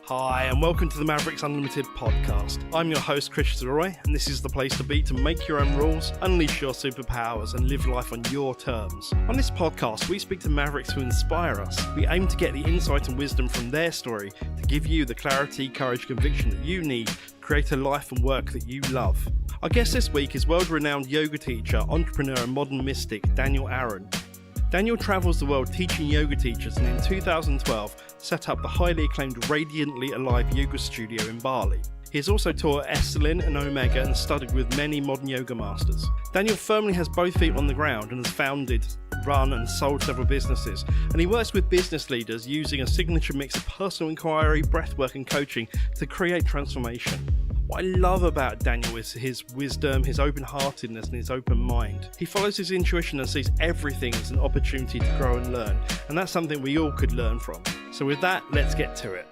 Hi, and welcome to the Mavericks Unlimited podcast. I'm your host, Chris Roy, and this is the place to be to make your own rules, unleash your superpowers, and live life on your terms. On this podcast, we speak to Mavericks who inspire us. We aim to get the insight and wisdom from their story to give you the clarity, courage, conviction that you need to create a life and work that you love. Our guest this week is world-renowned yoga teacher, entrepreneur, and modern mystic, Daniel Aaron. Daniel travels the world teaching yoga teachers, and in 2012 set up the highly acclaimed Radiantly Alive yoga studio in Bali. He has also taught Esalen and Omega and studied with many modern yoga masters. Daniel firmly has both feet on the ground and has founded, run and sold several businesses, and he works with business leaders using a signature mix of personal inquiry, breathwork and coaching to create transformation. What I love about Daniel is his wisdom, his open-heartedness and his open mind. He follows his intuition and sees everything as an opportunity to grow and learn, and that's something we all could learn from. So with that, let's get to it.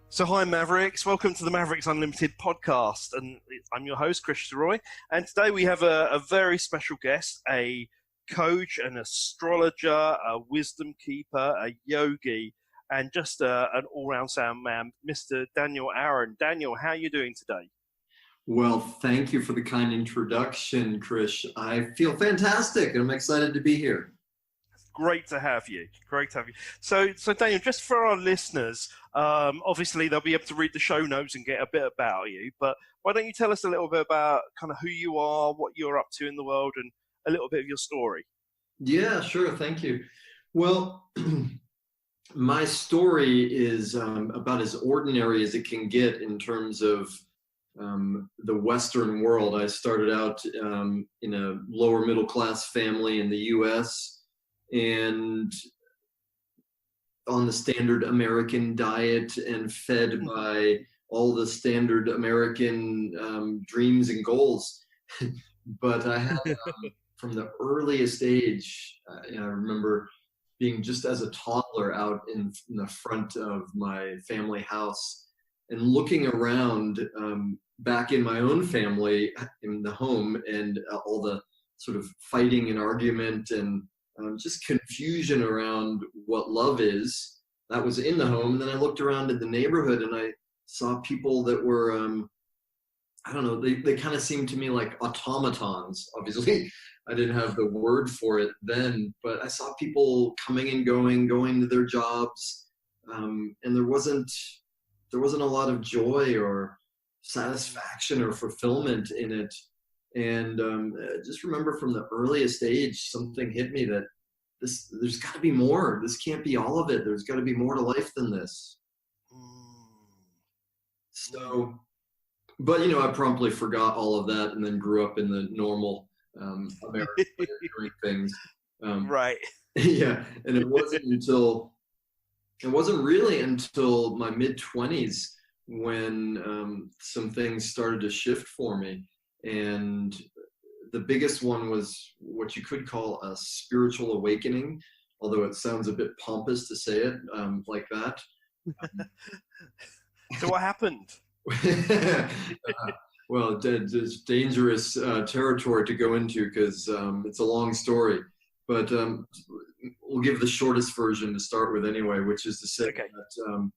So hi Mavericks, welcome to the Mavericks Unlimited podcast, and I'm your host Chris Roy, and today we have a very special guest, a coach, an astrologer, a wisdom keeper, a yogi, and just an all-round sound man, Mr. Daniel Aaron. Daniel, how are you doing today? Well, thank you for the kind introduction, Chris. I feel fantastic, and I'm excited to be here. Great to have you. Great to have you. So Daniel, just for our listeners, obviously they'll be able to read the show notes and get a bit about you, but why don't you tell us a little bit about kind of who you are, what you're up to in the world, and a little bit of your story? Yeah, sure. Thank you. Well, my story is about as ordinary as it can get in terms of the Western world. I started out in a lower middle class family in the U.S. and on the standard American diet and fed by all the standard American dreams and goals. But I had, from the earliest age, I remember being just as a toddler out in the front of my family house and looking around back in my own family in the home, and all the sort of fighting and argument and just confusion around what love is. That was in the home. And then I looked around in the neighborhood and I saw people that were, I don't know, they kind of seemed to me like automatons. Obviously, I didn't have the word for it then, but I saw people coming and going to their jobs, and there wasn't a lot of joy or satisfaction or fulfillment in it. And I just remember from the earliest age, something hit me that there's got to be more. This can't be all of it. There's got to be more to life than this. So, but I promptly forgot all of that and then grew up in the normal American way of doing things. Right. Yeah, and it wasn't really until my mid-20s when some things started to shift for me. And the biggest one was what you could call a spiritual awakening, although it sounds a bit pompous to say it like that. So what happened? Well, it's dangerous territory to go into because it's a long story. But we'll give the shortest version to start with anyway, which is to say that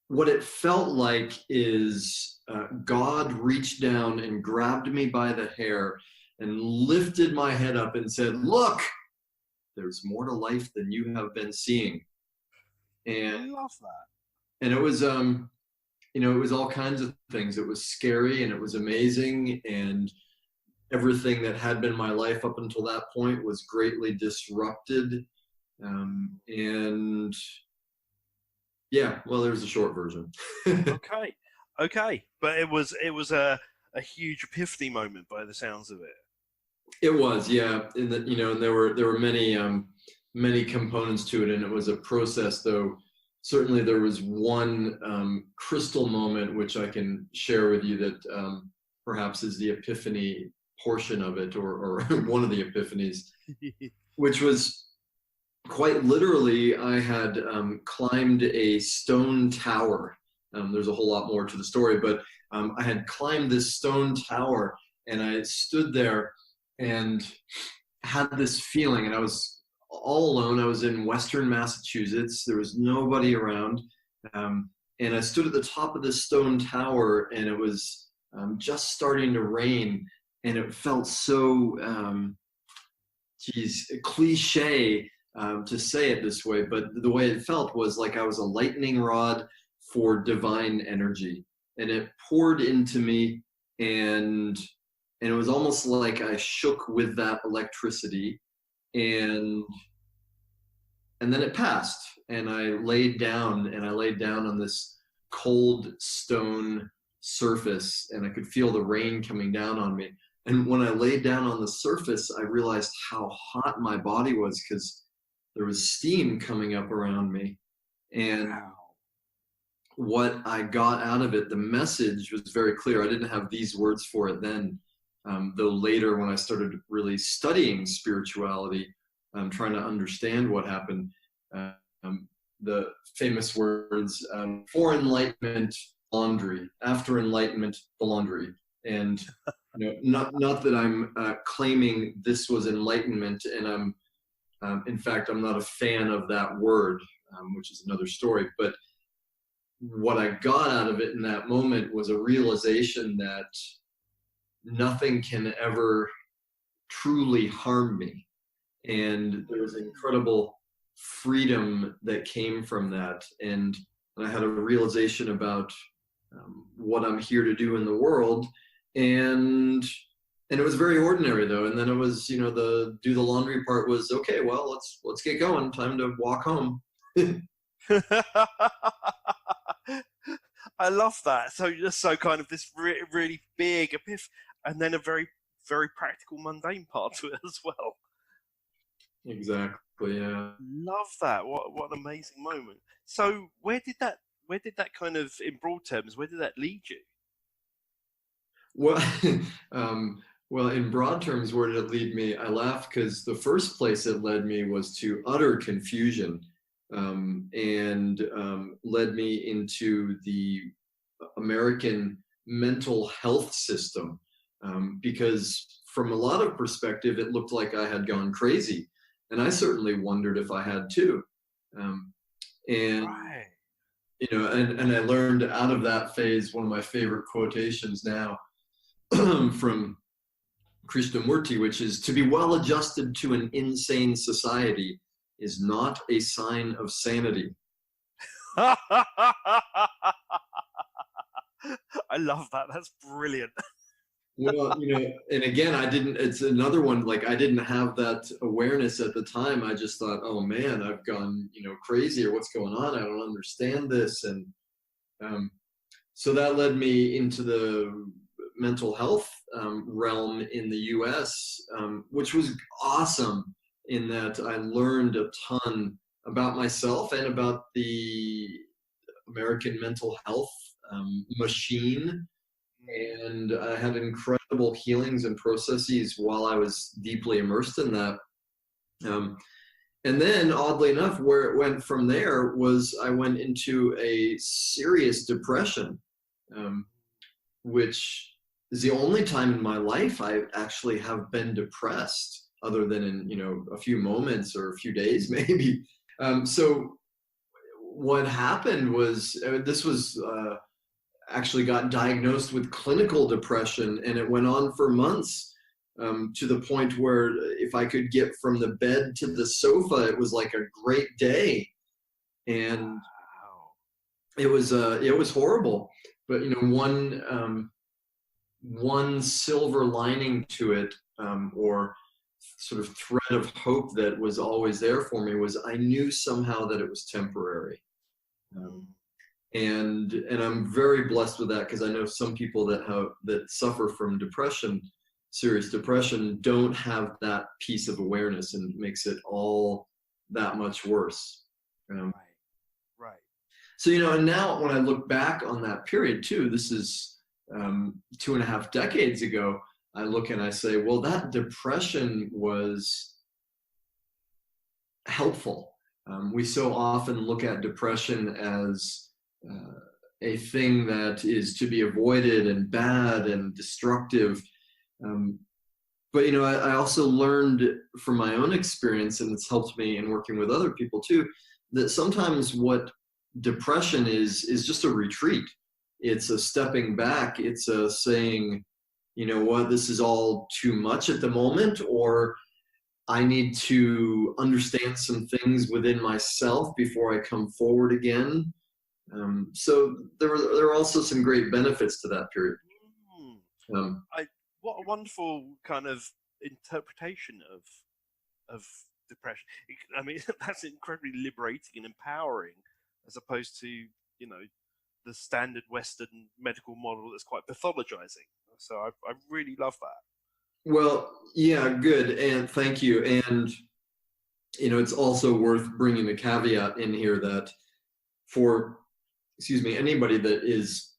what it felt like is God reached down and grabbed me by the hair and lifted my head up and said, "Look, there's more to life than you have been seeing." And I love that. And it was, it was all kinds of things. It was scary and it was amazing, and everything that had been my life up until that point was greatly disrupted. And yeah, well, there's a short version. Okay, but it was a huge epiphany moment by the sounds of it. It was, yeah. And there were many components to it, and it was a process. Though certainly there was one crystal moment which I can share with you that perhaps is the epiphany portion of it, or one of the epiphanies, which was quite literally, I had climbed a stone tower. There's a whole lot more to the story, but I had climbed this stone tower, and I stood there and had this feeling, and I was all alone. I was in Western Massachusetts. There was nobody around. And I stood at the top of this stone tower, and it was just starting to rain, and it felt so, cliche to say it this way, but the way it felt was like I was a lightning rod for divine energy, and it poured into me, and it was almost like I shook with that electricity, and then it passed, and I laid down on this cold stone surface, and I could feel the rain coming down on me. And when I laid down on the surface, I realized how hot my body was, because there was steam coming up around me. And what I got out of it, the message was very clear. I didn't have these words for it then, though later when I started really studying spirituality, trying to understand what happened, the famous words, for enlightenment, laundry; after enlightenment, the laundry. And not that I'm claiming this was enlightenment, and in fact, I'm not a fan of that word, which is another story. But what I got out of it in that moment was a realization that nothing can ever truly harm me. And there was incredible freedom that came from that. And I had a realization about what I'm here to do in the world. And it was very ordinary, though. And then it was, the do the laundry part was, okay, well, let's get going. Time to walk home. I love that. So kind of this really big epiphany, and then a very, very practical, mundane part to it as well. Exactly. Yeah. Love that. What an amazing moment. So where did that kind of, in broad terms, where did that lead you? Well, well, in broad terms, where did it lead me? I laugh because the first place it led me was to utter confusion, and led me into the American mental health system, because from a lot of perspective, it looked like I had gone crazy, and I certainly wondered if I had too. And Right. and I learned out of that phase, one of my favorite quotations now from Krishnamurti, which is, "To be well adjusted to an insane society is not a sign of sanity." I love that. That's brilliant. Well, and again, it's another one, like I didn't have that awareness at the time. I just thought, oh man, I've gone, crazy, or what's going on? I don't understand this. And so that led me into the mental health realm in the US, which was awesome in that I learned a ton about myself and about the American mental health machine. And I had incredible healings and processes while I was deeply immersed in that. And then, oddly enough, where it went from there was I went into a serious depression, which is the only time in my life I actually have been depressed, other than in a few moments or a few days maybe. So what happened was this was actually got diagnosed with clinical depression, and it went on for months, to the point where if I could get from the bed to the sofa, it was like a great day. And it was horrible. But one silver lining to it, or sort of thread of hope that was always there for me, was I knew somehow that it was temporary. And I'm very blessed with that, because I know some people that suffer from depression, serious depression, don't have that piece of awareness, and it makes it all that much worse. Right. So, and now when I look back on that period too, this is 2.5 decades ago, I look and I say, well, that depression was helpful. We so often look at depression as a thing that is to be avoided and bad and destructive. But I also learned from my own experience, and it's helped me in working with other people too, that sometimes what depression is just a retreat. It's a stepping back. It's a saying, you know what, this is all too much at the moment, or I need to understand some things within myself before I come forward again. So there are also some great benefits to that period. What a wonderful kind of interpretation of depression. I mean, that's incredibly liberating and empowering, as opposed to, you know, the standard Western medical model that's quite pathologizing. So I really love that. Well, yeah, good, and thank you. And you know, it's also worth bringing the caveat in here that for, anybody that is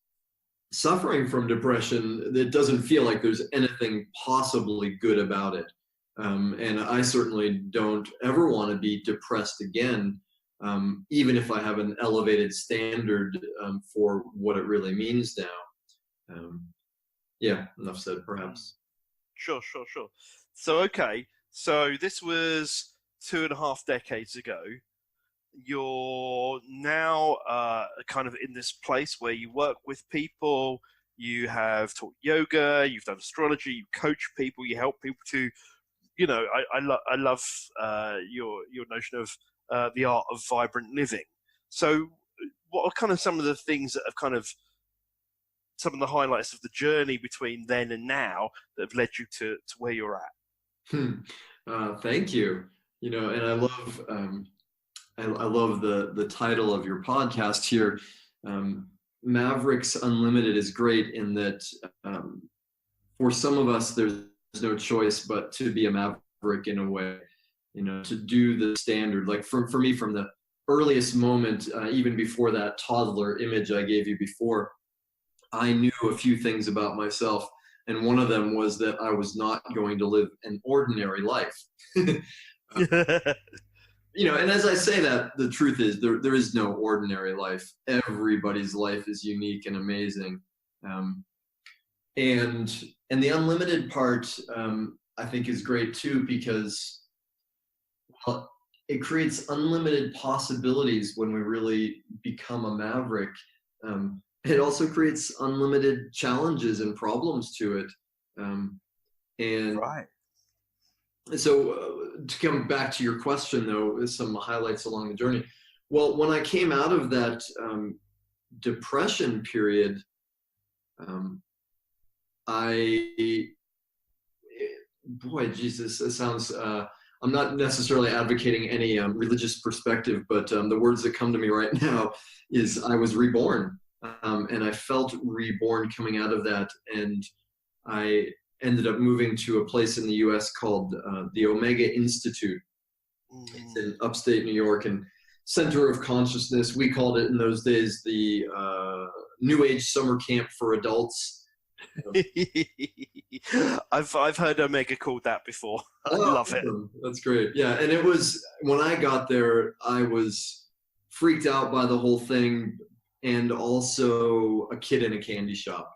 suffering from depression, it doesn't feel like there's anything possibly good about it. And I certainly don't ever want to be depressed again, even if I have an elevated standard for what it really means now. Yeah, enough said, perhaps. Sure. So, okay, so this was 2.5 decades ago. You're now kind of in this place where you work with people, you have taught yoga, you've done astrology, you coach people, you help people to, you know, I love your notion of the art of vibrant living. So what are kind of some of the things that have kind of, some of the highlights of the journey between then and now that have led you to where you're at? Thank you. You know, and I love the title of your podcast here. Mavericks Unlimited is great in that for some of us, there's no choice but to be a maverick in a way, you know, to do the standard. Like for me, from the earliest moment, even before that toddler image I gave you before, I knew a few things about myself. And one of them was that I was not going to live an ordinary life. You know, and as I say that, the truth is there is no ordinary life. Everybody's life is unique and amazing. And the unlimited part, I think, is great too, because, well, it creates unlimited possibilities when we really become a maverick. It also creates unlimited challenges and problems to it. And Right. so to come back to your question, though, some highlights along the journey. Well, when I came out of that depression period, Jesus, it sounds, I'm not necessarily advocating any religious perspective, but the words that come to me right now is I was reborn. And I felt reborn coming out of that. And I ended up moving to a place in the US called the Omega Institute. It's in upstate New York, and Center of Consciousness. We called it in those days the New Age Summer Camp for Adults. I've heard Omega called that before. I love it. That's great. Yeah, and it was, when I got there, I was freaked out by the whole thing, and also a kid in a candy shop.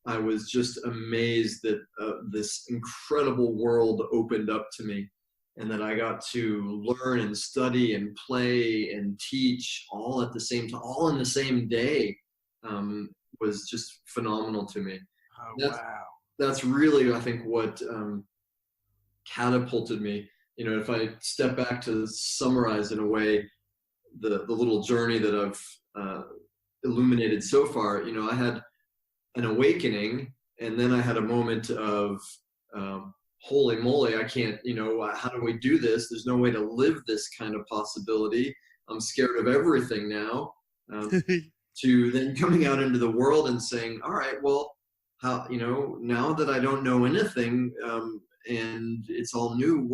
I was just amazed that this incredible world opened up to me, and that I got to learn and study and play and teach all at the same time, all in the same day, was just phenomenal to me. Oh, wow. That's really, I think, what catapulted me. You know, if I step back to summarize in a way the little journey that I've illuminated so far, you know, I had an awakening, and then I had a moment of holy moly, I can't, you know, how do we do this? There's no way to live this kind of possibility. I'm scared of everything now. To then coming out into the world and saying, all right, well, how, you know, now that I don't know anything, and it's all new,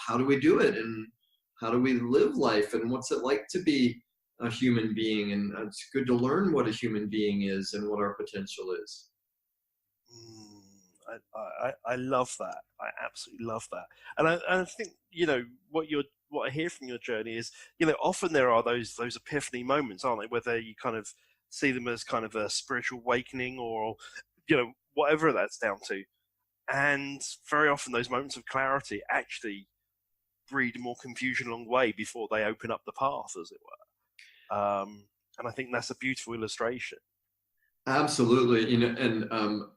how do we do it? And how do we live life? And what's it like to be a human being? And it's good to learn what a human being is and what our potential is. I love that. I absolutely love that. And I think, you know, what I hear from your journey is, you know, often there are those epiphany moments, aren't they? Whether you kind of see them as kind of a spiritual awakening, or, you know, whatever that's down to. And very often those moments of clarity actually breed more confusion along the way before they open up the path, as it were. And I think that's a beautiful illustration. Absolutely. And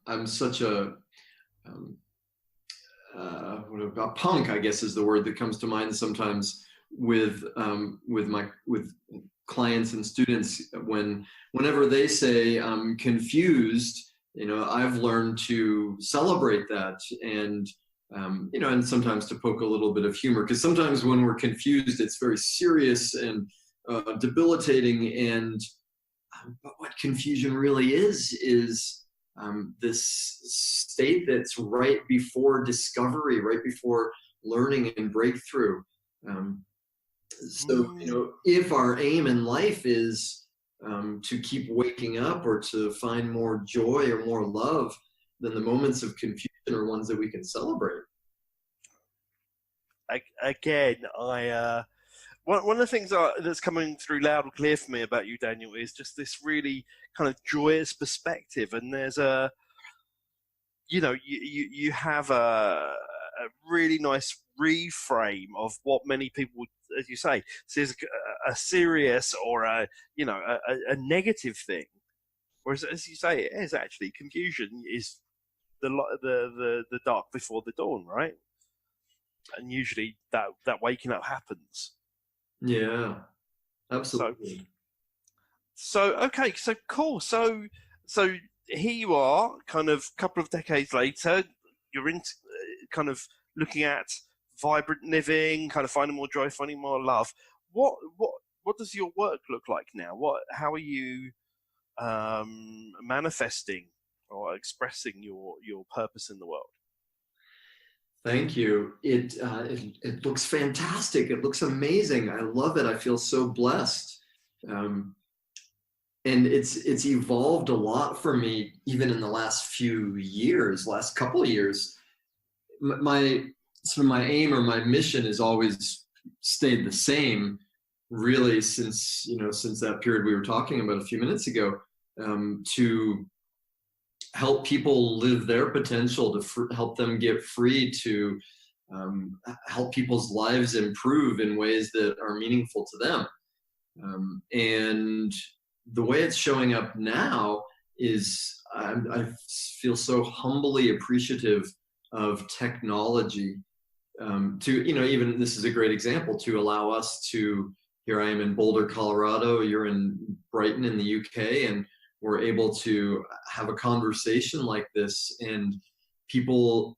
I'm such a what about punk, I guess is the word that comes to mind sometimes with clients and students whenever they say I'm confused. I've learned to celebrate that, and and sometimes to poke a little bit of humor, because sometimes when we're confused, it's very serious and debilitating. And but what confusion really is this state that's right before discovery, right before learning and breakthrough. So, if our aim in life is to keep waking up or to find more joy or more love, then the moments of confusion are ones that we can celebrate. Again, one of the things that's coming through loud and clear for me about you, Daniel, is just this really kind of joyous perspective. And there's you have a really nice reframe of what many people, as you say, see as a serious or a negative thing. Whereas, as you say, it is actually confusion is the dark before the dawn, right? And usually that waking up happens. Yeah, absolutely. So okay, so cool. So here you are, kind of a couple of decades later, you're into kind of looking at vibrant living, kind of finding more joy, finding more love. What does your work look like now? How are you manifesting or expressing your purpose in the world? Thank you. It looks fantastic. It looks amazing. I love it. I feel so blessed. And it's evolved a lot for me, even in the last couple of years. My aim or my mission has always stayed the same, really, since that period we were talking about a few minutes ago, to help people live their potential, to help them get free, to help people's lives improve in ways that are meaningful to them. And the way it's showing up now is I feel so humbly appreciative of technology, to, even this is a great example, to allow us to, here I am in Boulder, Colorado, you're in Brighton in the UK, and we're able to have a conversation like this, and people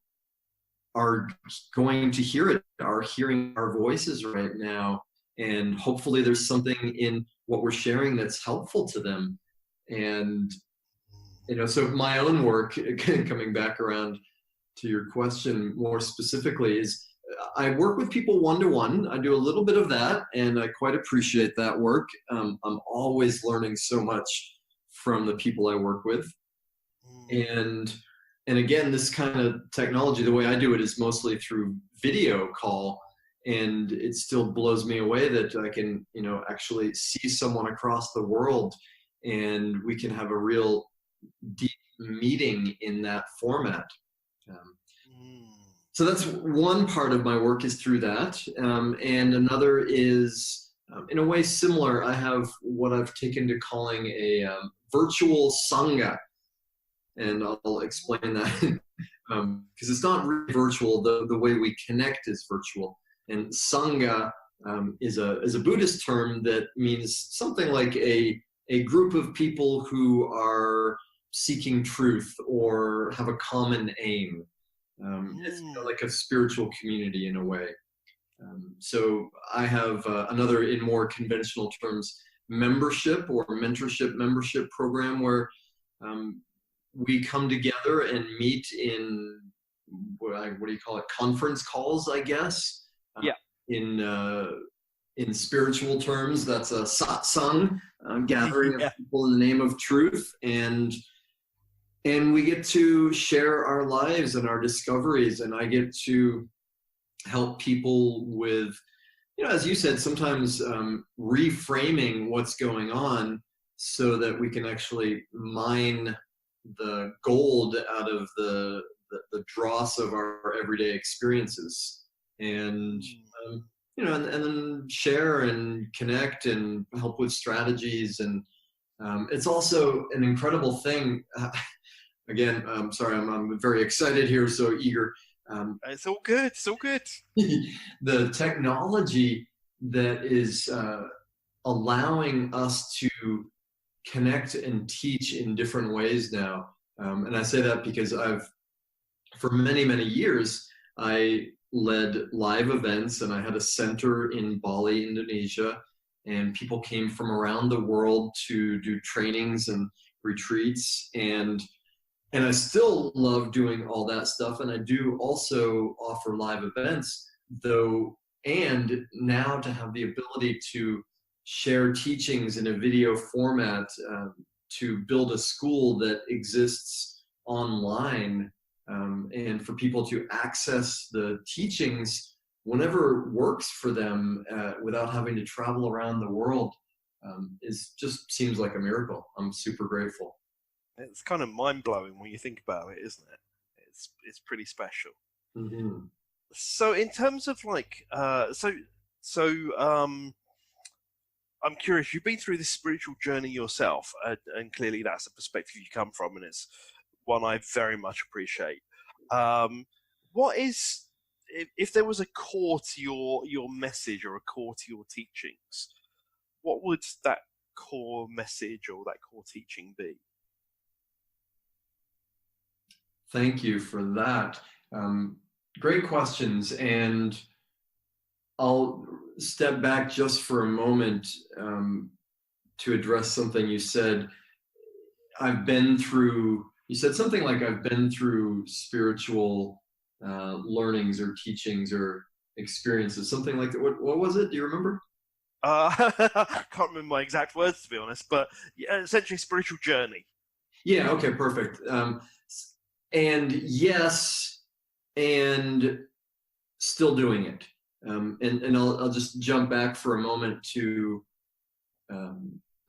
are going to hear it, are hearing our voices right now, and hopefully there's something in what we're sharing that's helpful to them. And so my own work, coming back around to your question more specifically, is I work with people one-to-one. I do a little bit of that, and I quite appreciate that work. I'm always learning so much from the people I work with. And again, this kind of technology, the way I do it is mostly through video call, and it still blows me away that I can, actually see someone across the world, and we can have a real deep meeting in that format. So that's one part of my work, is through that. And another is, in a way similar, I have what I've taken to calling a virtual Sangha. And I'll explain that, because it's not really virtual. The way we connect is virtual. And Sangha is a Buddhist term that means something like a group of people who are seeking truth or have a common aim. It's like a spiritual community in a way. So I have another, in more conventional terms, membership or mentorship membership program, where we come together and meet in what do you call it? Conference calls, I guess. Yeah. In spiritual terms, that's a satsang, gathering of people in the name of truth, and we get to share our lives and our discoveries, and I get to help people with, as you said, sometimes reframing what's going on so that we can actually mine the gold out of the dross of our everyday experiences. And and then share and connect and help with strategies. And it's also an incredible thing. Again, sorry, I'm very excited here, so eager. It's all good. It's all good. The technology that is allowing us to connect and teach in different ways now. And I say that because for many, many years, I led live events, and I had a center in Bali, Indonesia, and people came from around the world to do trainings and retreats. And I still love doing all that stuff. And I do also offer live events, though, and now to have the ability to share teachings in a video format, to build a school that exists online, and for people to access the teachings whenever works for them, without having to travel around the world, just seems like a miracle. I'm super grateful. It's kind of mind-blowing when you think about it, isn't it? It's pretty special. Mm-hmm. So in terms of like, I'm curious, you've been through this spiritual journey yourself, and clearly that's a perspective you come from, and it's one I very much appreciate. What is, if there was a core to your message or a core to your teachings, what would that core message or that core teaching be? Thank you for that. Great questions. And I'll step back just for a moment, to address something you said. You said something like, I've been through spiritual learnings or teachings or experiences, something like that. What was it? Do you remember? I can't remember my exact words, to be honest, but yeah, essentially spiritual journey. Yeah, okay, perfect. And yes, and still doing it. And I'll just jump back for a moment to,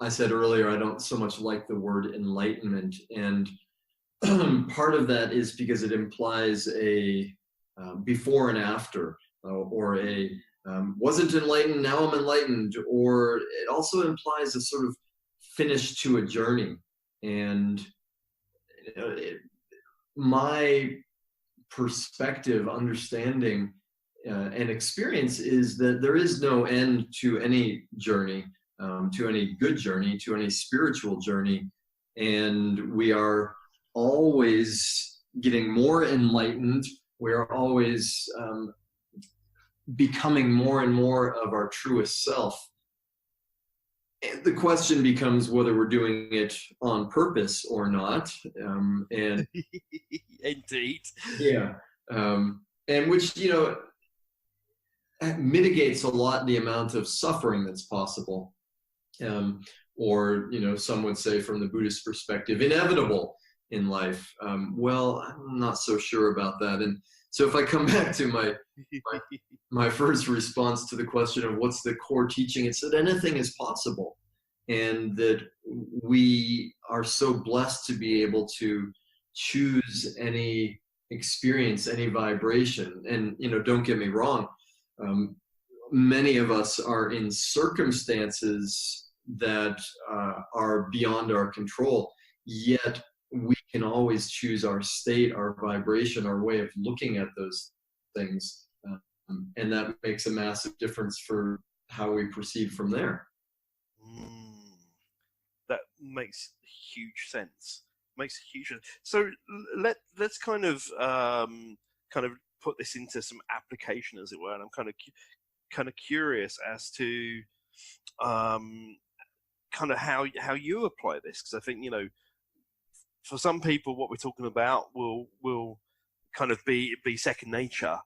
I said earlier, I don't so much like the word enlightenment. And part of that is because it implies a before and after, or a wasn't enlightened, now I'm enlightened, or it also implies a sort of finish to a journey. And my perspective, understanding, and experience is that there is no end to any journey, to any good journey, to any spiritual journey. And we are always getting more enlightened. We are always becoming more and more of our truest self. And the question becomes whether we're doing it on purpose or not. And Indeed. yeah. And which, mitigates a lot the amount of suffering that's possible. Or, some would say from the Buddhist perspective, inevitable in life. Well, I'm not so sure about that. And so if I come back to my first response to the question of what's the core teaching, it's that anything is possible, and that we are so blessed to be able to choose any experience, any vibration. And, don't get me wrong, many of us are in circumstances that are beyond our control, yet we can always choose our state, our vibration, our way of looking at those things. And that makes a massive difference for how we proceed from there. That makes huge sense. So let's kind of put this into some application, as it were. And I'm kind of curious as to kind of how you apply this, because I think for some people what we're talking about will kind of be second nature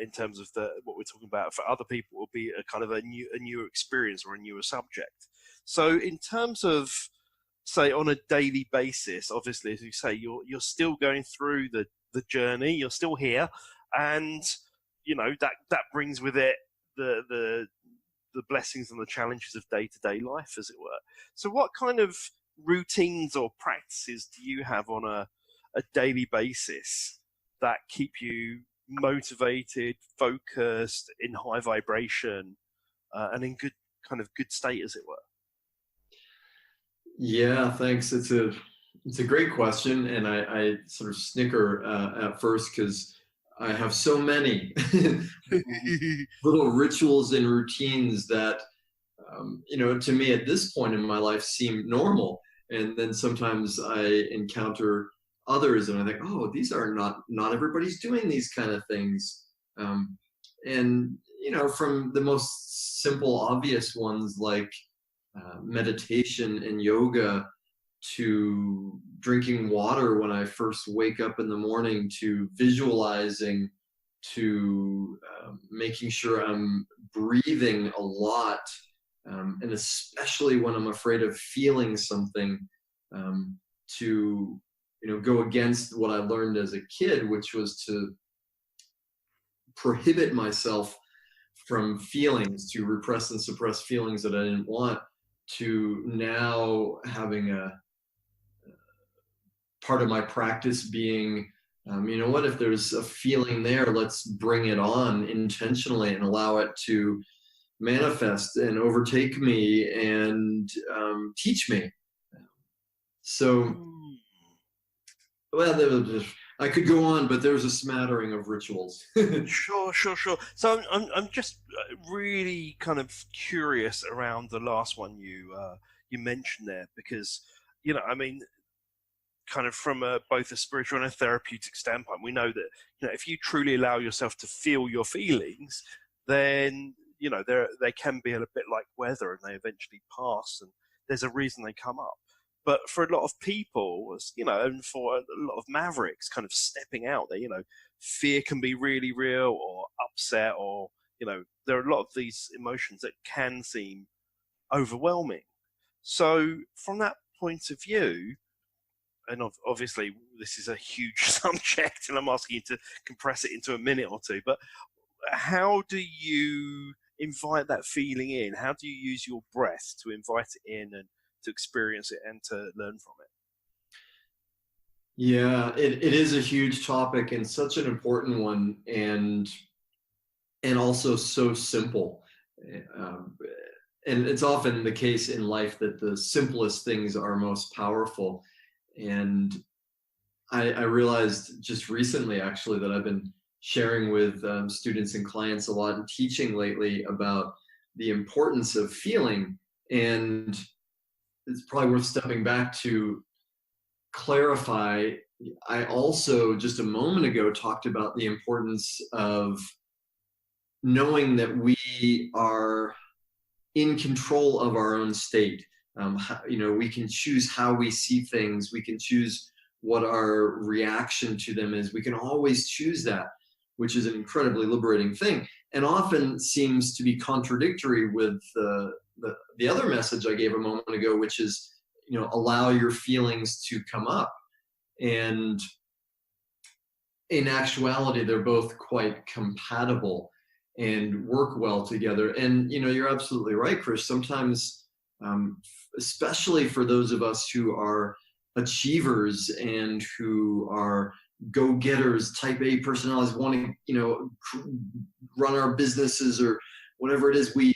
in terms of what we're talking about. For other people, it will be a kind of a new experience or a newer subject. So in terms of, say, on a daily basis, obviously, as you say, you're still going through the journey. You're still here, and that brings with it the blessings and the challenges of day-to-day life, as it were. So what kind of routines or practices do you have on a daily basis that keep you motivated, focused, in high vibration, and in good state, as it were? Yeah, thanks. It's a great question, and I sort of snicker at first because I have so many little rituals and routines that to me at this point in my life seem normal, and then sometimes I encounter others, and I think, oh, these are not everybody's doing these kind of things, and from the most simple, obvious ones like meditation and yoga, to drinking water when I first wake up in the morning, to visualizing, to making sure I'm breathing a lot, and especially when I'm afraid of feeling something, to go against what I learned as a kid, which was to prohibit myself from feelings, to repress and suppress feelings that I didn't want, to now having a part of my practice being, what, if there's a feeling there, let's bring it on intentionally and allow it to manifest and overtake me and teach me. So, well, I could go on, but there's a smattering of rituals. Sure. So I'm just really kind of curious around the last one you mentioned there, because kind of from both a spiritual and a therapeutic standpoint, we know that if you truly allow yourself to feel your feelings, then they can be a bit like weather, and they eventually pass, and there's a reason they come up. But for a lot of people, and for a lot of mavericks kind of stepping out there, fear can be really real, or upset, or there are a lot of these emotions that can seem overwhelming. So from that point of view, and obviously this is a huge subject, and I'm asking you to compress it into a minute or two, but how do you invite that feeling in? How do you use your breath to invite it in and to experience it and to learn from it? Yeah, it is a huge topic and such an important one, and also so simple. And it's often the case in life that the simplest things are most powerful. And I realized just recently, actually, that I've been sharing with students and clients a lot and teaching lately about the importance of feeling. And it's probably worth stepping back to clarify. I also, just a moment ago, talked about the importance of knowing that we are in control of our own state. We can choose how we see things. We can choose what our reaction to them is. We can always choose that, which is an incredibly liberating thing, and often seems to be contradictory with the other message I gave a moment ago, which is, allow your feelings to come up. And in actuality, they're both quite compatible and work well together. And you're absolutely right, Chris. Sometimes, especially for those of us who are achievers and who are go-getters, type A personalities, wanting run our businesses or whatever it is, we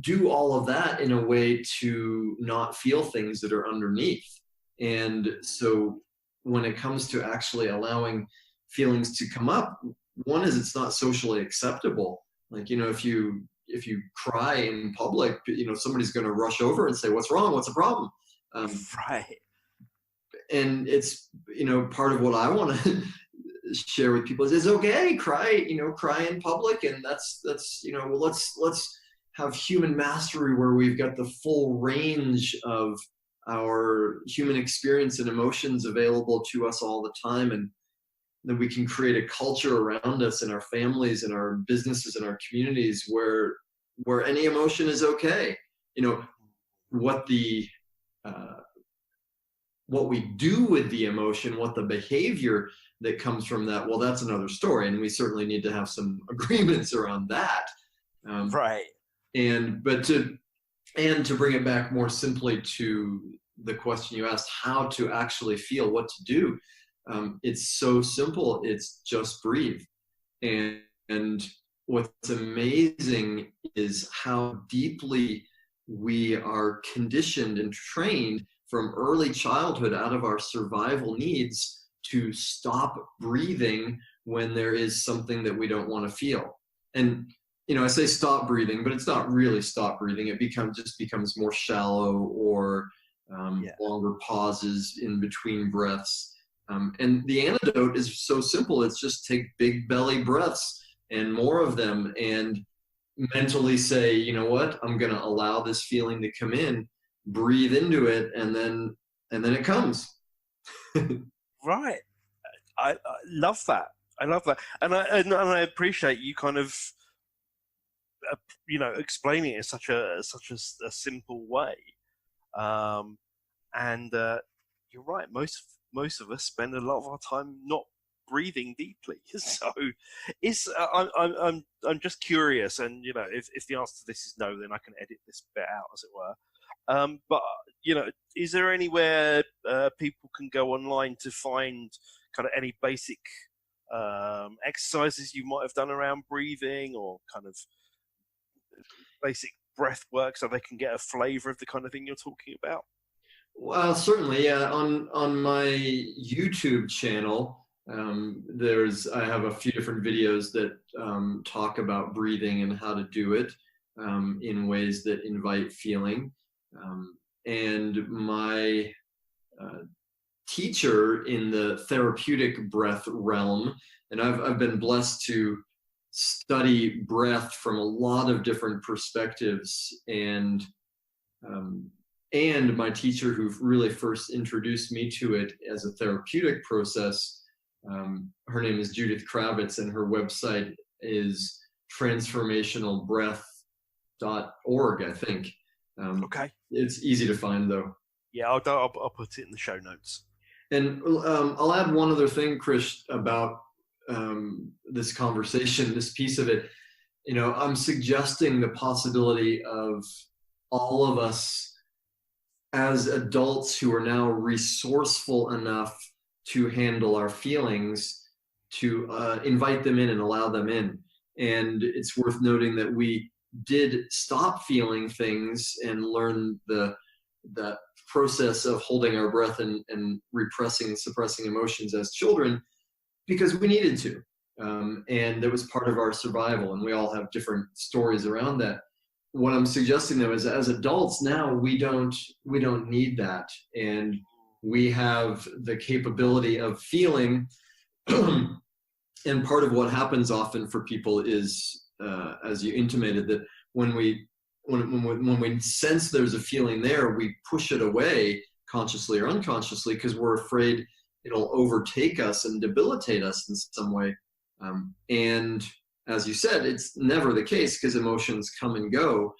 do all of that in a way to not feel things that are underneath. And so when it comes to actually allowing feelings to come up, one is, it's not socially acceptable. Like, if you cry in public, somebody's going to rush over and say, "What's wrong? What's the problem?" Right. And it's, part of what I want to share with people is, it's okay, cry in public. And that's, well, let's have human mastery where we've got the full range of our human experience and emotions available to us all the time. And then we can create a culture around us in our families and our businesses and our communities where any emotion is okay. What we do with the emotion, what the behavior that comes from that, well, that's another story. And we certainly need to have some agreements around that. Right. And to bring it back more simply to the question you asked, how to actually feel, what to do. It's so simple. It's just breathe. And what's amazing is how deeply we are conditioned and trained from early childhood out of our survival needs to stop breathing when there is something that we don't want to feel. And I say stop breathing, but it's not really stop breathing. It just becomes more shallow, or longer pauses in between breaths. And the antidote is so simple. It's just take big belly breaths and more of them, and mentally say, you know what, I'm going to allow this feeling to come in, breathe into it, and then it comes. Right. I love that. I love that. And I appreciate you kind of, explaining it in such a simple way. And you're right. Most of us spend a lot of our time not breathing deeply. So I'm just curious, and if the answer to this is no, then I can edit this bit out, as it were. But is there anywhere people can go online to find kind of any basic exercises you might have done around breathing, or kind of basic breath work, so they can get a flavor of the kind of thing you're talking about? Well, certainly, yeah. On my YouTube channel, I have a few different videos that talk about breathing and how to do it in ways that invite feeling. And my teacher in the therapeutic breath realm, and I've been blessed to study breath from a lot of different perspectives, and my teacher who really first introduced me to it as a therapeutic process, her name is Judith Kravitz, and her website is transformationalbreath.org, I think. Okay. It's easy to find, though. Yeah, I'll put it in the show notes. And I'll add one other thing, Chris, about this conversation, this piece of it. I'm suggesting the possibility of all of us as adults who are now resourceful enough to handle our feelings, to invite them in and allow them in. And it's worth noting that we did stop feeling things and learn the process of holding our breath and repressing and suppressing emotions as children, because we needed to. And that was part of our survival, and we all have different stories around that. What I'm suggesting, though, is as adults now, we don't need that, and we have the capability of feeling. And part of what happens often for people is, as you intimated, that when we sense there's a feeling there, we push it away consciously or unconsciously because we're afraid it'll overtake us and debilitate us in some way. And as you said, it's never the case, because emotions come and go.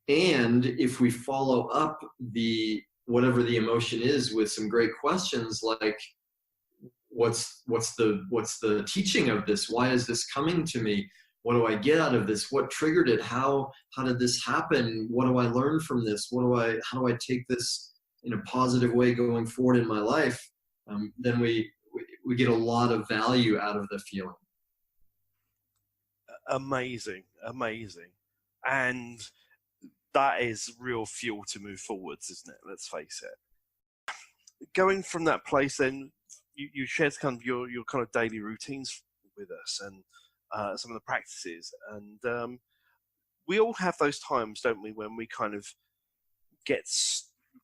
And if we follow up whatever the emotion is with some great questions like, what's the teaching of this? Why is this coming to me? What do I get out of this? What triggered it? How did this happen? What do I learn from this? How do I take this in a positive way going forward in my life? Then we get a lot of value out of the feeling. Amazing. And that is real fuel to move forwards, isn't it? Let's face it. Going from that place, then you shared kind of your kind of daily routines with us, and some of the practices, and we all have those times, don't we, when we kind of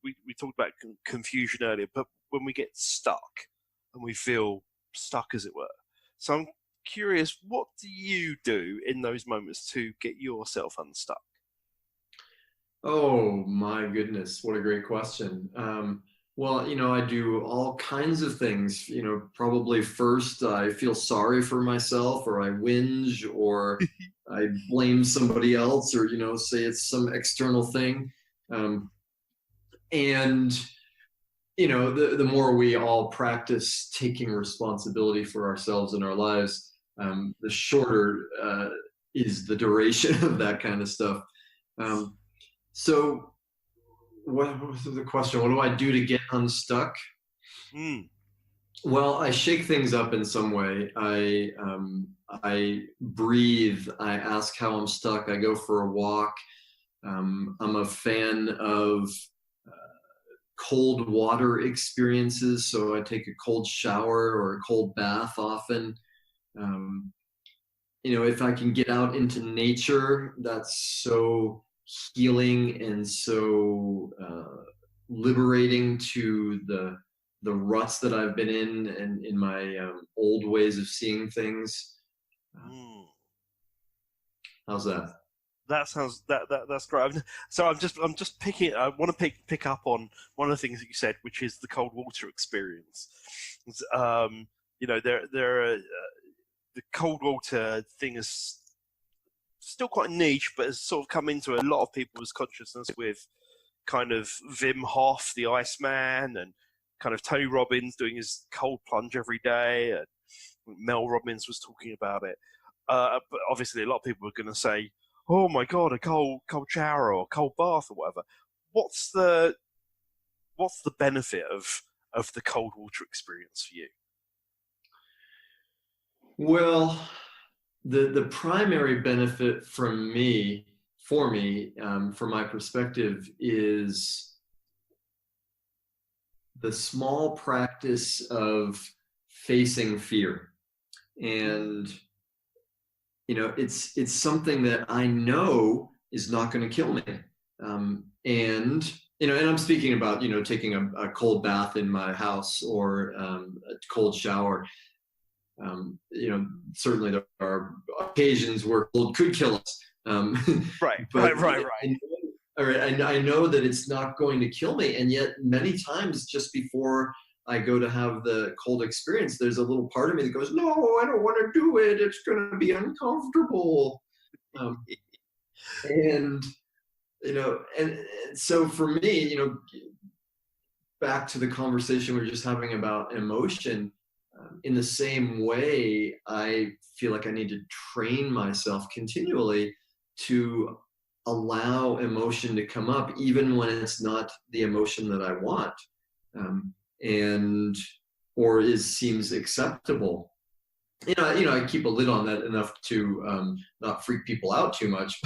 we talked about confusion earlier, but when we get stuck and we feel stuck, as it were. So I'm curious, what do you do in those moments to get yourself unstuck? Oh my goodness, what a great question. Well, I do all kinds of things. Probably first I feel sorry for myself, or I whinge, or I blame somebody else, or say it's some external thing. And the more we all practice taking responsibility for ourselves and our lives, the shorter is the duration of that kind of stuff. So what was the question? What do I do to get unstuck? Well, I shake things up in some way. I breathe. I ask how I'm stuck. I go for a walk. I'm a fan of cold water experiences, so I take a cold shower or a cold bath often. Um, if I can get out into nature, that's so healing and so liberating to the ruts that I've been in and in my old ways of seeing things. Mm. How's that? That sounds that's great. So I'm just picking. I want to pick up on one of the things that you said, which is the cold water experience. There are the cold water thing is still quite niche, but has sort of come into a lot of people's consciousness with kind of Wim Hof, the Iceman, and kind of Tony Robbins doing his cold plunge every day, and Mel Robbins was talking about it. But obviously, a lot of people are going to say, "Oh my God, a cold shower or a cold bath or whatever." What's the benefit of the cold water experience for you? Well, the primary benefit for me, from my perspective, is the small practice of facing fear. And it's something that I know is not going to kill me. And I'm speaking about taking a cold bath in my house or a cold shower. Certainly there are occasions where cold could kill us. Right. I know that it's not going to kill me, and yet many times just before I go to have the cold experience, there's a little part of me that goes, "No, I don't want to do it. It's going to be uncomfortable." And so for me, back to the conversation we were just having about emotion. In the same way, I feel like I need to train myself continually to allow emotion to come up, even when it's not the emotion that I want, or seems acceptable. I keep a lid on that enough to not freak people out too much.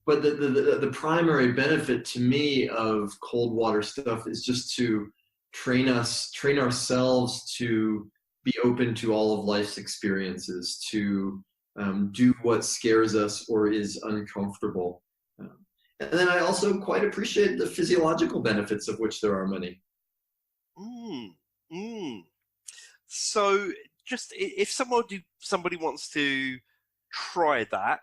But the primary benefit to me of cold water stuff is just to train ourselves to be open to all of life's experiences, to do what scares us or is uncomfortable. And then I also quite appreciate the physiological benefits, of which there are many. So just if somebody wants to try that,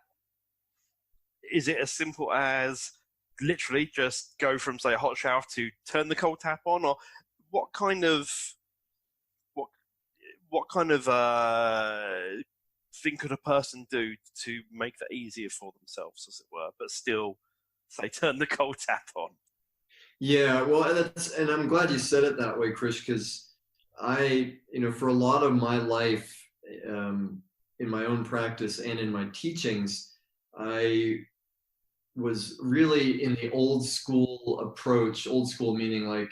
is it as simple as literally just go from, say, a hot shower to turn the cold tap on, or what kind of thing could a person do to make that easier for themselves, as it were, but still, say, turn the cold tap on? Yeah, well, and I'm glad you said it that way, Krish, because for a lot of my life, in my own practice and in my teachings, I was really in the old school approach, old school meaning like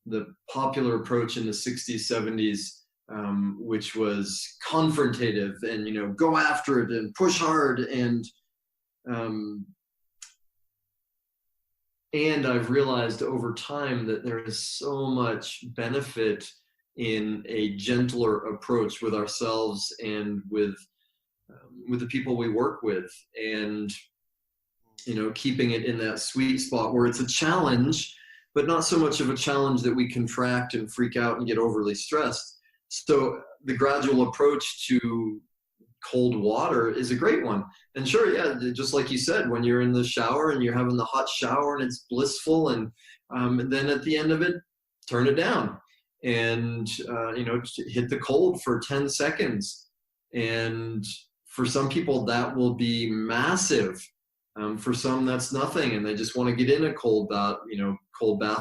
the popular approach in the 60s, 70s, which was confrontative and, go after it and push hard. And I've realized over time that there is so much benefit in a gentler approach with ourselves and with the people we work with, and keeping it in that sweet spot where it's a challenge, but not so much of a challenge that we contract and freak out and get overly stressed. So the gradual approach to cold water is a great one. And sure, yeah, just like you said, when you're in the shower and you're having the hot shower and it's blissful, and then at the end of it, turn it down and hit the cold for 10 seconds. And for some people that will be massive. For some that's nothing, and they just want to get in a cold bath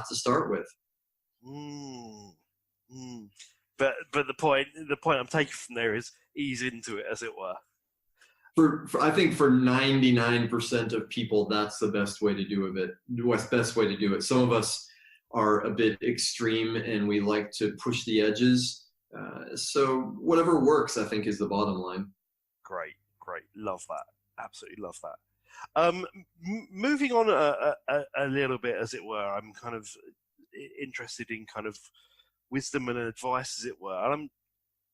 to start with. But the point I'm taking from there is ease into it, as it were. For I think for 99% of people, that's the best way to do it. Best way to do it. Some of us are a bit extreme and we like to push the edges. So whatever works, I think, is the bottom line. Great. Love that. Absolutely love that. Moving on a little bit, as it were, I'm kind of interested in kind of wisdom and advice, as it were. And I'm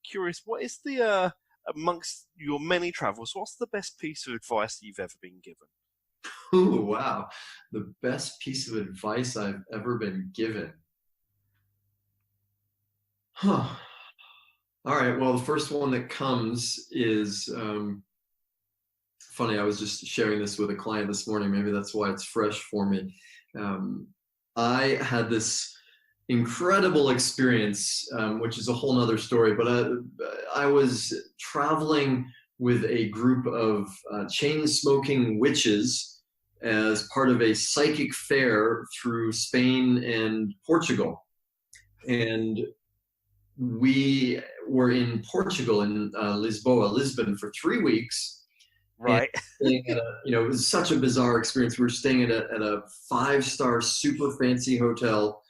curious, what is the, amongst your many travels, what's the best piece of advice that you've ever been given? Oh, wow. The best piece of advice I've ever been given. Huh. All right. Well, the first one that comes is funny. I was just sharing this with a client this morning. Maybe that's why it's fresh for me. I had this incredible experience, which is a whole nother story, but I was traveling with a group of chain-smoking witches as part of a psychic fair through Spain and Portugal. And we were in Portugal, in Lisbon, for 3 weeks. Right. At it was such a bizarre experience. We were staying at a 5-star super fancy hotel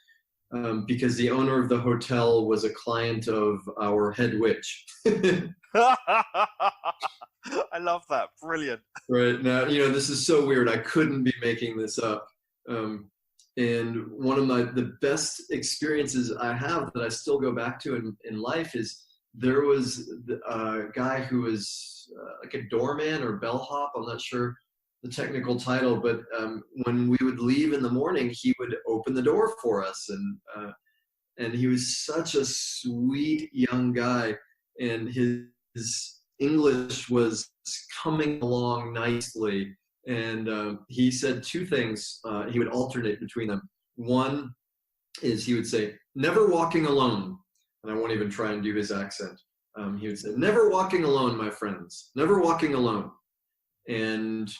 because the owner of the hotel was a client of our head witch. I love that. Brilliant. Right. Now, this is so weird. I couldn't be making this up. And one of the best experiences I have that I still go back to in life is there was a guy who was like a doorman or bellhop. I'm not sure the technical title, but when we would leave in the morning, he would open the door for us. And he was such a sweet young guy, and his English was coming along nicely. And he said 2 things. He would alternate between them. One is he would say, "Never walking alone." And I won't even try and do his accent. He would say, "Never walking alone, my friends. Never walking alone." And,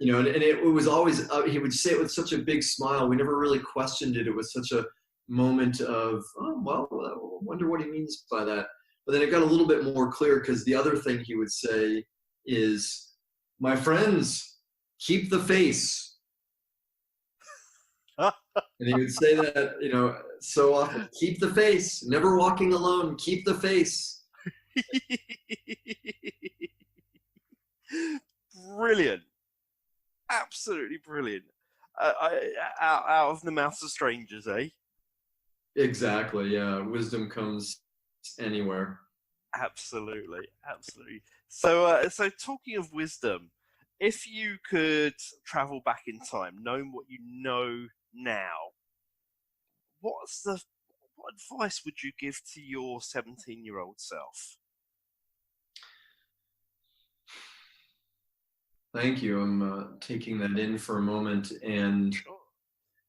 and it was always, he would say it with such a big smile. We never really questioned it. It was such a moment of, oh, well, I wonder what he means by that. But then it got a little bit more clear, because the other thing he would say is, "My friends, keep the face." And he would say that, so often, "Keep the face, never walking alone, keep the face." Brilliant. Absolutely brilliant. Out of the mouths of strangers, eh? Exactly, yeah. Wisdom comes anywhere. Absolutely. So talking of wisdom, if you could travel back in time, knowing what you know now, what advice would you give to your 17-year-old self? Thank you. I'm taking that in for a moment, and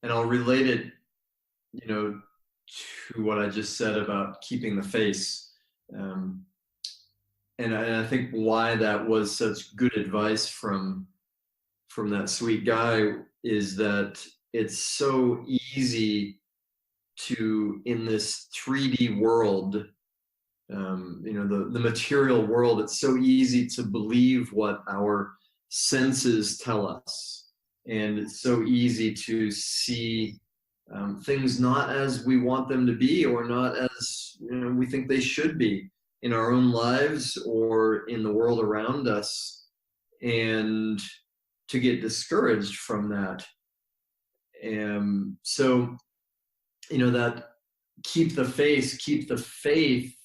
I'll relate it, to what I just said about keeping the face. And I think why that was such good advice from that sweet guy is that it's so easy to, in this 3D world, the material world, it's so easy to believe what our senses tell us. And it's so easy to see things not as we want them to be, or not as we think they should be in our own lives or in the world around us, and to get discouraged from that. So, that keep the face, keep the faith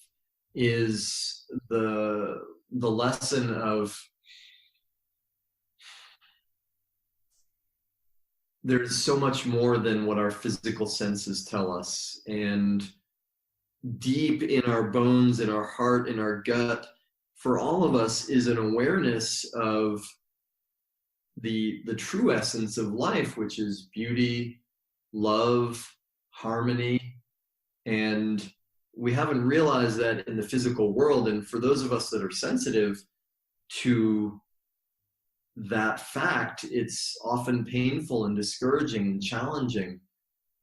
is the lesson of, there's so much more than what our physical senses tell us. And deep in our bones, in our heart, in our gut, for all of us, is an awareness of the true essence of life, which is beauty, love, harmony. And we haven't realized that in the physical world. And for those of us that are sensitive to that fact, it's often painful and discouraging and challenging.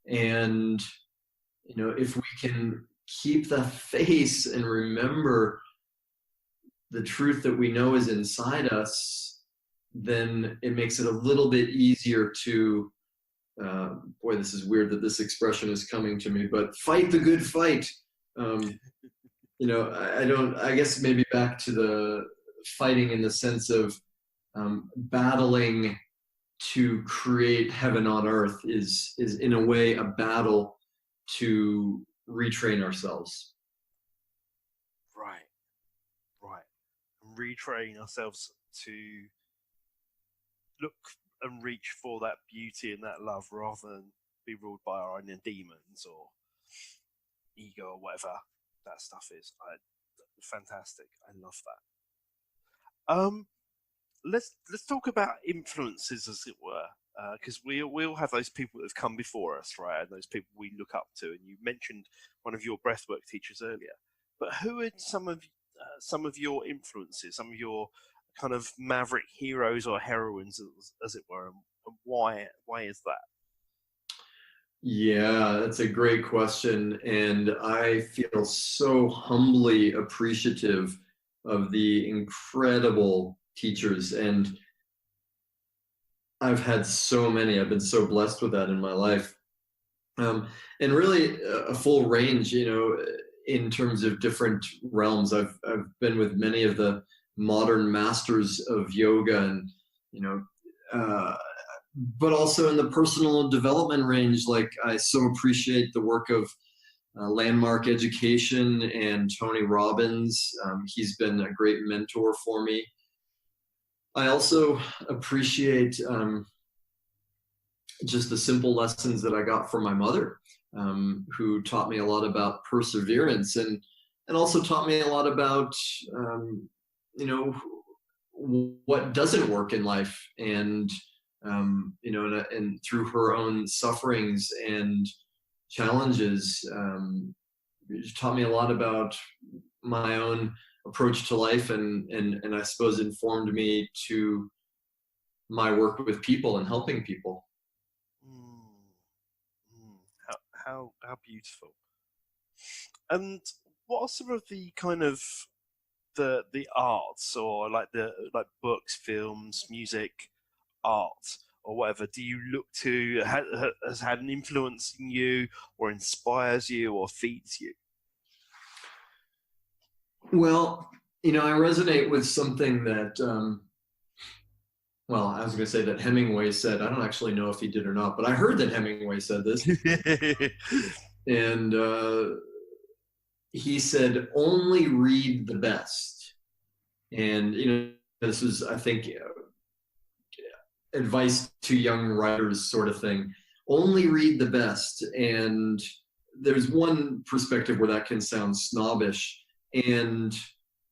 And if we can keep the face and remember the truth that we know is inside us, then it makes it a little bit easier to boy, this is weird that this expression is coming to me, but fight the good fight. I guess maybe back to the fighting in the sense of battling to create heaven on earth is in a way a battle to retrain ourselves. Right. Retrain ourselves to look and reach for that beauty and that love rather than be ruled by our own demons or ego or whatever that stuff is. Fantastic. I love that. Let's talk about influences, as it were, because we all have those people that have come before us, right? And those people we look up to. And you mentioned one of your breathwork teachers earlier. But who are some of your influences, some of your kind of maverick heroes or heroines, as it were, and why is that? Yeah, that's a great question. And I feel so humbly appreciative of the incredible teachers. And I've had so many. I've been so blessed with that in my life. And really a full range, in terms of different realms. I've been with many of the modern masters of yoga and, but also in the personal development range. Like, I so appreciate the work of Landmark Education and Tony Robbins. He's been a great mentor for me. I also appreciate just the simple lessons that I got from my mother, who taught me a lot about perseverance and also taught me a lot about, what doesn't work in life, and through her own sufferings and challenges, she taught me a lot about my own approach to life, and I suppose informed me to my work with people and helping people. How beautiful. And what are some of the kind of the arts, or like books, films, music, art, or whatever, do you look to has had an influence in you, or inspires you, or feeds you? Well, I resonate with something that, I was going to say that Hemingway said. I don't actually know if he did or not, but I heard that Hemingway said this. And he said, only read the best. And, this is, I think, advice to young writers sort of thing. Only read the best. And there's one perspective where that can sound snobbish. And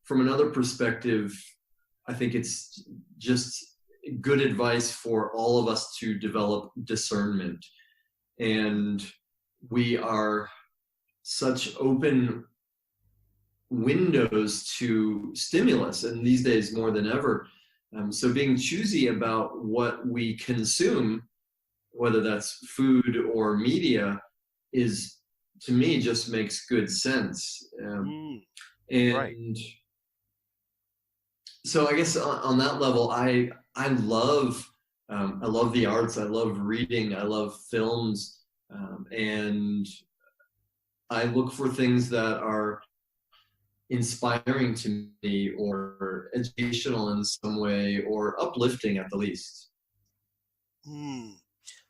from another perspective, I think it's just good advice for all of us to develop discernment. And we are such open windows to stimulus, and these days more than ever. So being choosy about what we consume, whether that's food or media, is, to me, just makes good sense. And right. So I guess on that level, I love the arts. I love reading. I love films, and I look for things that are inspiring to me, or educational in some way, or uplifting at the least.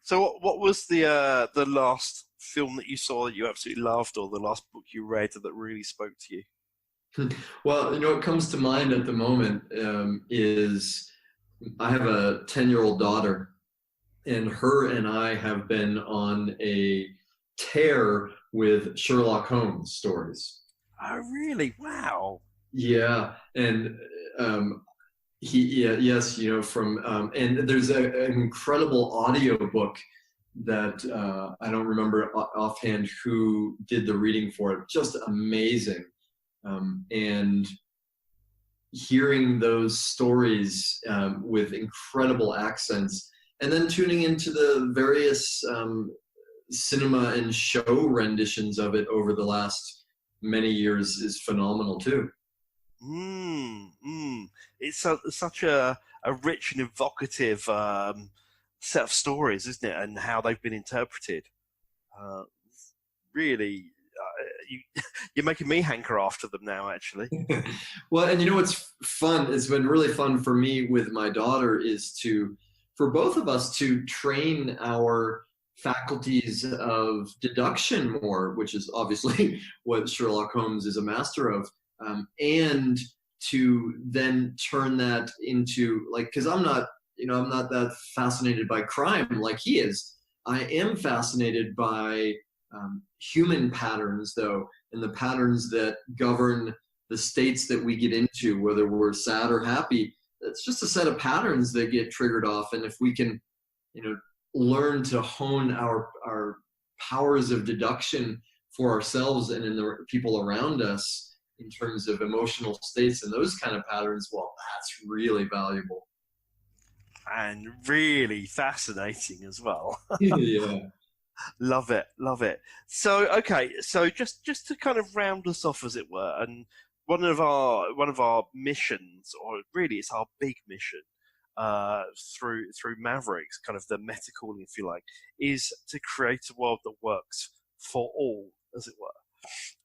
So what was the last film that you saw that you absolutely loved, or the last book you read that really spoke to you? Well, what comes to mind at the moment is I have a 10-year-old daughter, and her and I have been on a tear with Sherlock Holmes stories. Oh, really? Wow. Yeah. And yes, and there's an incredible audiobook that I don't remember offhand who did the reading for it. Just amazing. And hearing those stories with incredible accents, and then tuning into the various cinema and show renditions of it over the last many years is phenomenal too. It's such a rich and evocative set of stories, isn't it, and how they've been interpreted. Really, you're making me hanker after them now, actually. Well, and you know what's fun? It's been really fun for me with my daughter is for both of us to train our faculties of deduction more, which is obviously what Sherlock Holmes is a master of, and to then turn that into, like, because I'm not that fascinated by crime like he is. I am fascinated by human patterns, though, and the patterns that govern the states that we get into, whether we're sad or happy. It's just a set of patterns that get triggered off. And if we can, learn to hone our powers of deduction for ourselves and in the people around us in terms of emotional states and those kind of patterns, well, that's really valuable. And really fascinating as well. Yeah. Love it. So, okay, so just to kind of round us off, as it were, and one of our missions, or really it's our big mission, through Mavericks, kind of the meta calling, if you like, is to create a world that works for all, as it were.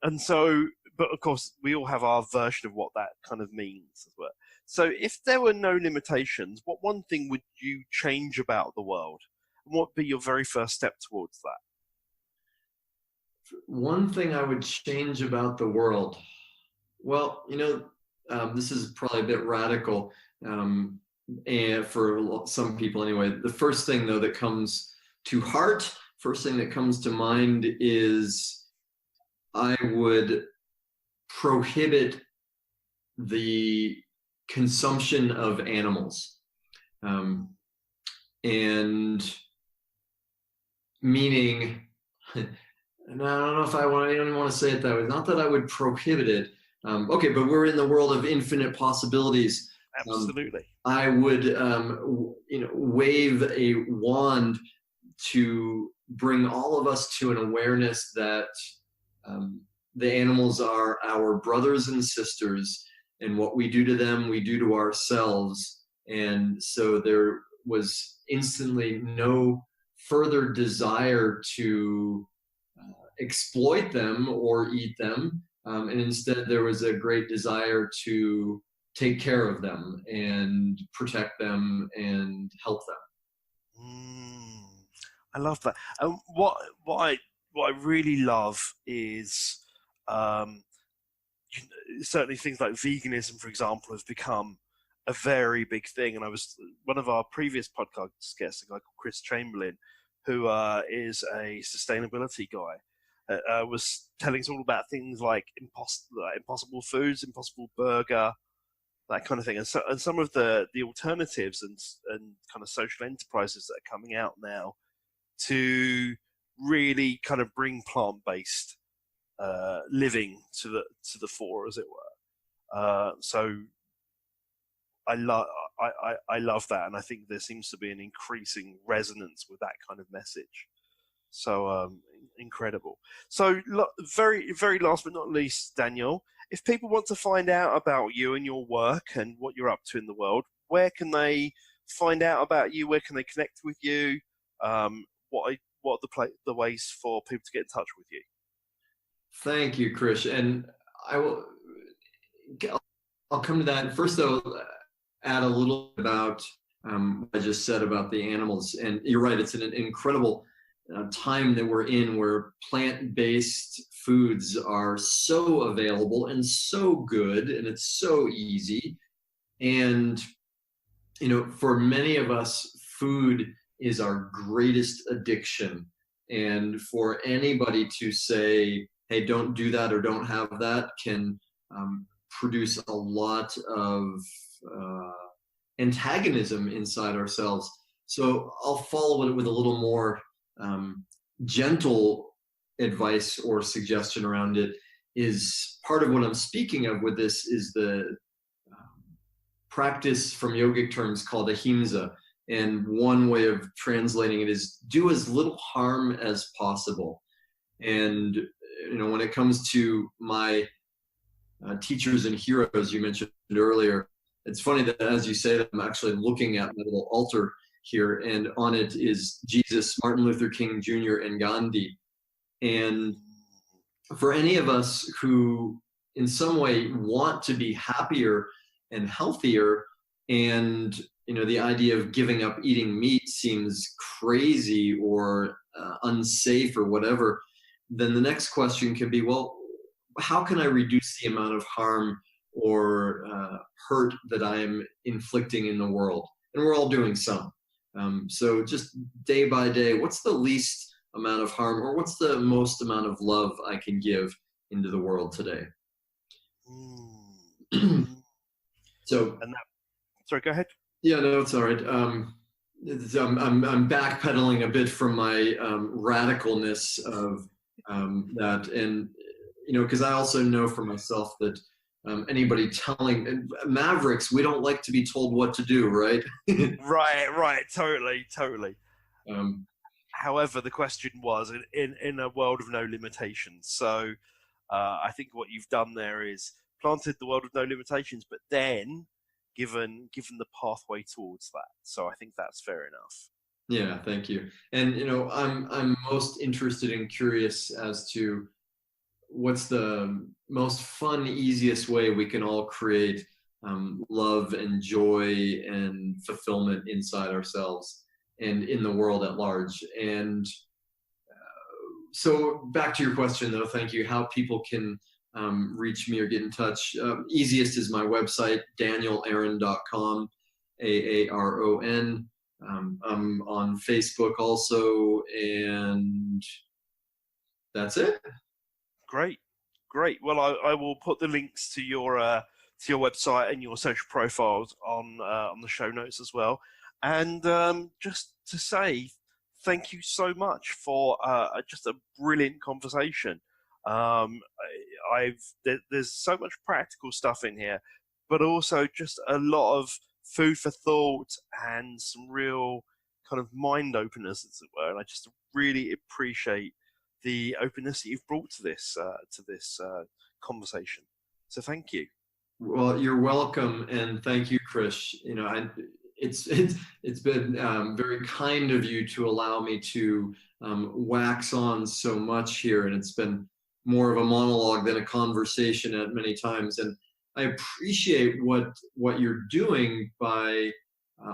And so, but of course, we all have our version of what that kind of means, as well. So, if there were no limitations, what one thing would you change about the world? And what would be your very first step towards that? One thing I would change about the world. Well, this is probably a bit radical, and for some people anyway. The first thing, though, that comes to heart, first thing that comes to mind is I would prohibit the consumption of animals. And meaning, and I don't know if I don't even want to say it that way. Not that I would prohibit it. Okay, but we're in the world of infinite possibilities. Absolutely. I would, wave a wand to bring all of us to an awareness that the animals are our brothers and sisters, and what we do to them, we do to ourselves. And so there was instantly no further desire to exploit them or eat them. And instead there was a great desire to take care of them and protect them and help them. I love that. And what I really love is certainly things like veganism, for example, has become a very big thing. And I was one of our previous podcast guests, a guy called Chris Chamberlain, who is a sustainability guy, was telling us all about things like Impossible Foods, Impossible Burger, that kind of thing. And so, and some of the alternatives and kind of social enterprises that are coming out now to really kind of bring plant-based living to the fore, as it were. So I love that, and I think there seems to be an increasing resonance with that kind of message. So incredible. So very, very last but not least, Daniel, if people want to find out about you and your work and what you're up to in the world, where can they find out about you? Where can they connect with you? What are the ways for people to get in touch with you? Thank you, Krish. And I'll come to that. First, though, add a little about what I just said about the animals. And you're right, it's an incredible time that we're in, where plant-based foods are so available and so good, and it's so easy. And for many of us, food is our greatest addiction. And for anybody to say, hey, don't do that or don't have that, can produce a lot of antagonism inside ourselves. So I'll follow it with a little more gentle advice or suggestion around it. Is part of what I'm speaking of with this is the practice from yogic terms called ahimsa. And one way of translating it is do as little harm as possible. And when it comes to my teachers and heroes you mentioned earlier, it's funny that as you say that, I'm actually looking at my little altar here, and on it is Jesus, Martin Luther King Jr., and Gandhi. And for any of us who in some way want to be happier and healthier, and the idea of giving up eating meat seems crazy or unsafe or whatever, then the next question can be, well, how can I reduce the amount of harm or hurt that I am inflicting in the world? And we're all doing some. So just day by day, what's the least amount of harm, or what's the most amount of love I can give into the world today? So, sorry, go ahead. Yeah, no, it's all right. I'm backpedaling a bit from my radicalness of that, and because I also know for myself that anybody telling Mavericks, we don't like to be told what to do, right? Right, totally. However, the question was in a world of no limitations. So I think what you've done there is planted the world of no limitations, but then given the pathway towards that. So I think that's fair enough. Yeah, thank you. And I'm most interested and curious as to what's the most fun, easiest way we can all create love and joy and fulfillment inside ourselves and in the world at large. And so back to your question, though, thank you, how people can reach me or get in touch. Easiest is my website, danielaron.com, AARON. I'm on Facebook also, and that's it. Great. Well, I will put the links to your website and your social profiles on the show notes as well. And just to say thank you so much for just a brilliant conversation. There's so much practical stuff in here, but also just a lot of food for thought and some real kind of mind openers, as it were. And I just really appreciate the openness that you've brought to this conversation. So thank you. Well, you're welcome, and thank you, Krish. It's been very kind of you to allow me to wax on so much here, and it's been more of a monologue than a conversation at many times. And I appreciate what you're doing by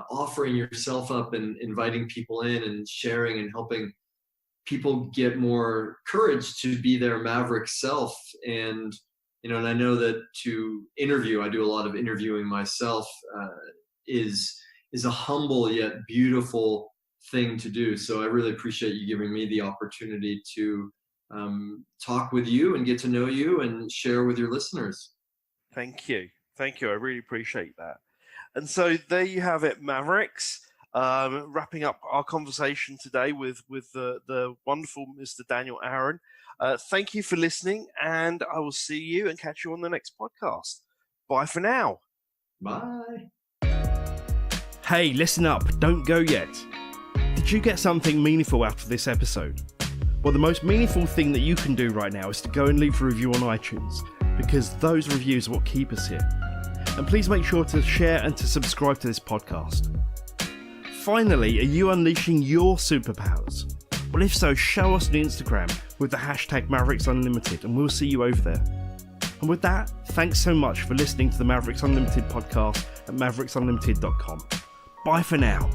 offering yourself up and inviting people in and sharing and helping people get more courage to be their maverick self. And and I know that to interview, I do a lot of interviewing myself, is a humble yet beautiful thing to do. So I really appreciate you giving me the opportunity to talk with you and get to know you and share with your listeners. Thank you. I really appreciate that. And so there you have it, Mavericks. Wrapping up our conversation today with the wonderful Mr. Daniel Aaron. Thank you for listening, and I will see you and catch you on the next podcast. Bye for now. Bye. Hey, listen up. Don't go yet. Did you get something meaningful out of this episode? Well, the most meaningful thing that you can do right now is to go and leave a review on iTunes, because those reviews are what keep us here. And please make sure to share and to subscribe to this podcast. Finally, are you unleashing your superpowers? Well, if so, show us on Instagram with the hashtag Mavericks Unlimited, and we'll see you over there. And with that, thanks so much for listening to the Mavericks Unlimited podcast at mavericsunlimited.com. Bye for now.